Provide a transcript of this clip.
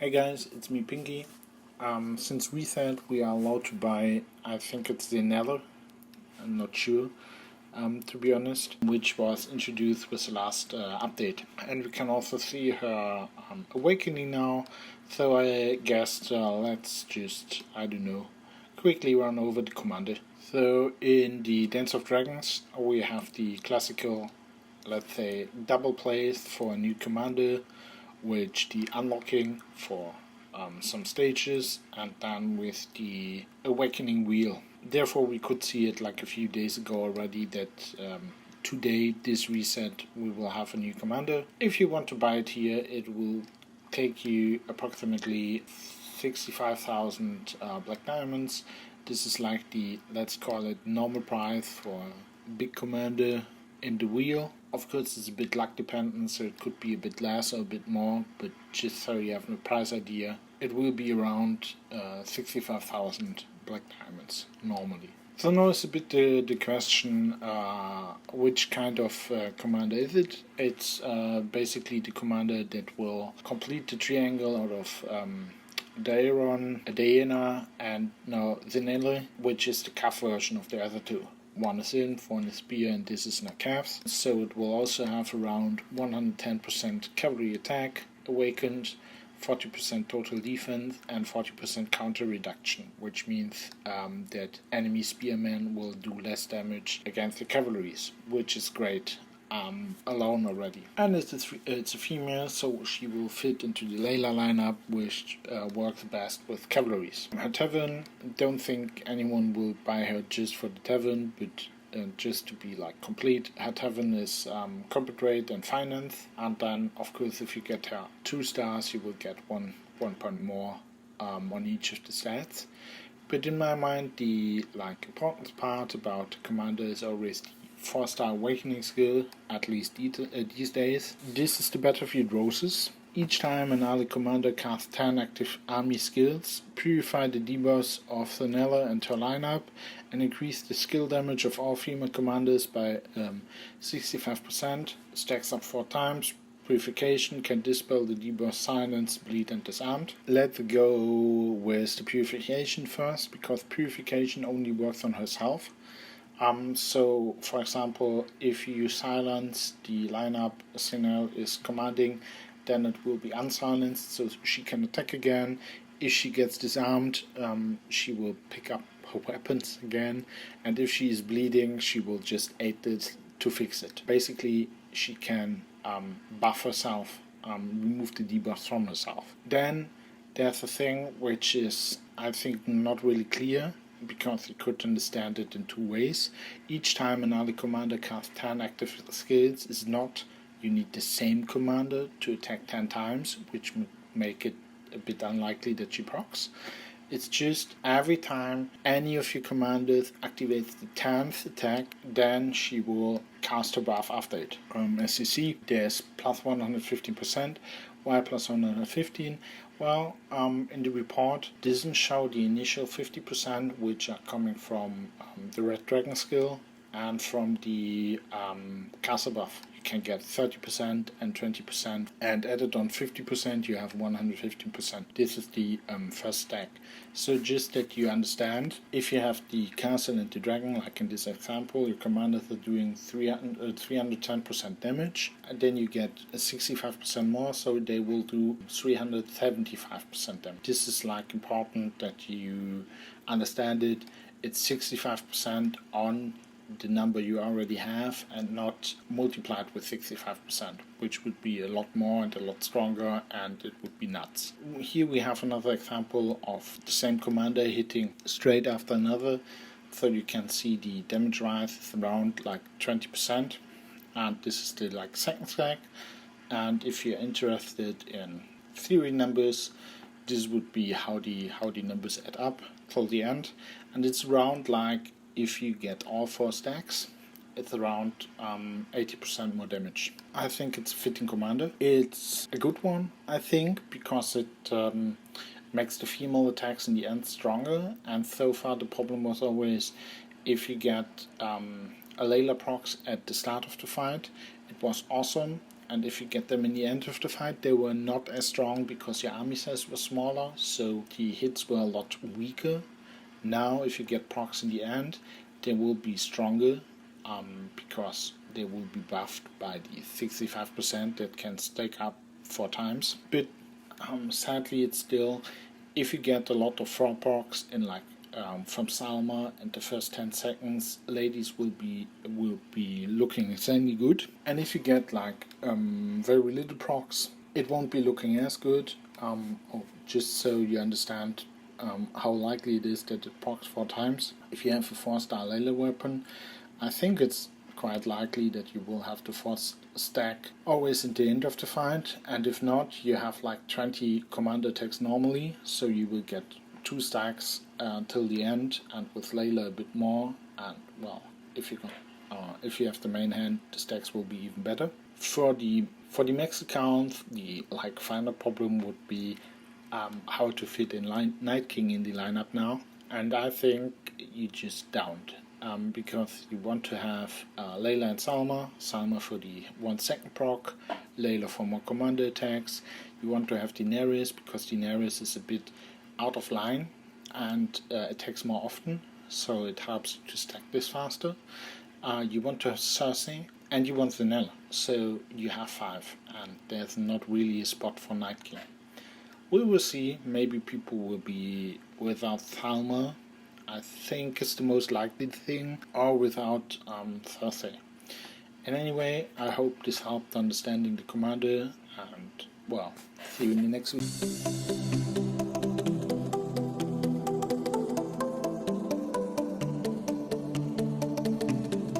Hey guys, it's me Pinky. Since Reset we are allowed to buy, I think it's the Senelle, I'm not sure, to be honest, which was introduced with the last update. And we can also see her awakening now, so I guess let's just, I don't know, quickly run over the commander. So in the Dance of Dragons we have the classical, let's say, double plays for a new commander, which the unlocking for some stages, and then with the awakening wheel. Therefore we could see it like a few days ago already that today, this reset, we will have a new commander. If you want to buy it here, it will take you approximately 65,000 black diamonds. This is like the, let's call it, normal price for a big commander in the wheel. Of course it's a bit luck dependent, so it could be a bit less or a bit more, but just so you have a price idea, it will be around 65,000 black diamonds normally. So now is a bit the question, which kind of commander is it? It's basically the commander that will complete the triangle out of Daeron, Adena, and now Senelle, which is the calf version of the other two. One is Inf, one is Spear, and this is not calves. So it will also have around 110% cavalry attack awakened, 40% total defense, and 40% counter reduction, which means that enemy spearmen will do less damage against the cavalries, which is great. Alone already. And it's a female, so she will fit into the Layla lineup, which works best with cavalries. Her tavern, don't think anyone will buy her just for the tavern, but just to be like complete. Her tavern is combat rate and finance, and then of course if you get her 2 stars you will get one point more on each of the stats. But in my mind the important part about the commander is always the 4-star awakening skill, at least these days. This is the Battlefield Roses. Each time an ally commander casts 10 active army skills, purify the debuffs of Senelle and her lineup, and increase the skill damage of all female commanders by 65%, stacks up 4 times. Purification can dispel the debuffs Silence, Bleed, and Disarmed. Let's go with the Purification first, because Purification only works on herself. So, for example, if you silence the lineup Senelle is commanding, then it will be unsilenced, so she can attack again. If she gets disarmed, she will pick up her weapons again, and if she is bleeding, she will just aid it to fix it. Basically, she can buff herself, remove the debuffs from herself. Then there's a thing which is, I think, not really clear, because you could understand it in 2 ways. Each time another commander casts 10 active skills is not you need the same commander to attack 10 times, which would make it a bit unlikely that she procs. It's just every time any of your commanders activates the 10th attack, then she will cast her buff after it. As you see, there's plus 115%, Y plus 115. Well, in the report doesn't show the initial 50%, which are coming from the Red Dragon skill and from the castle buff. You can get 30% and 20%, and added on 50% you have 115%. This is the first stack. So just that you understand, if you have the castle and the dragon, like in this example, your commanders are doing 310% damage, and then you get 65% more, so they will do 375% damage. This is like important that you understand it. It's 65% on the number you already have and not multiplied with 65%, which would be a lot more and a lot stronger, and it would be nuts. Here we have another example of the same commander hitting straight after another, so you can see the damage rise is around like 20%, and this is the second stack. And if you're interested in theory numbers, this would be how the numbers add up till the end, and it's around if you get all 4 stacks, it's around 80% more damage. I think it's a fitting commander. It's a good one, I think, because it makes the female attacks in the end stronger, and so far the problem was always if you get a Layla procs at the start of the fight, it was awesome. and if you get them in the end of the fight, they were not as strong because your army size was smaller, so the hits were a lot weaker. Now, if you get procs in the end, they will be stronger because they will be buffed by the 65% that can stack up 4 times. But sadly, it's still, if you get a lot of 4 procs in like from Salma in the first 10 seconds, ladies will be looking insanely good. And if you get like very little procs, it won't be looking as good. Just so you understand how likely it is that it procs 4 times. If you have a 4-star Layla weapon, I think it's quite likely that you will have the 4th stack always at the end of the fight, and if not, you have like 20 commander attacks normally, so you will get 2 stacks till the end, and with Layla a bit more, and well, if you have the main hand, the stacks will be even better. For the max account, the like final problem would be how to fit in Night King in the lineup now, and I think you just don't. Because you want to have Layla and Salma for the 1 second proc, Layla for more commander attacks. You want to have Daenerys because Daenerys is a bit out of line and attacks more often, so it helps you to stack this faster. You want to have Cersei and you want Senelle, so you have 5, and there's not really a spot for Night King. We will see, maybe people will be without Salma, I think it's the most likely thing, or without Cersei. And anyway, I hope this helped understanding the commander, and well, see you in the next week.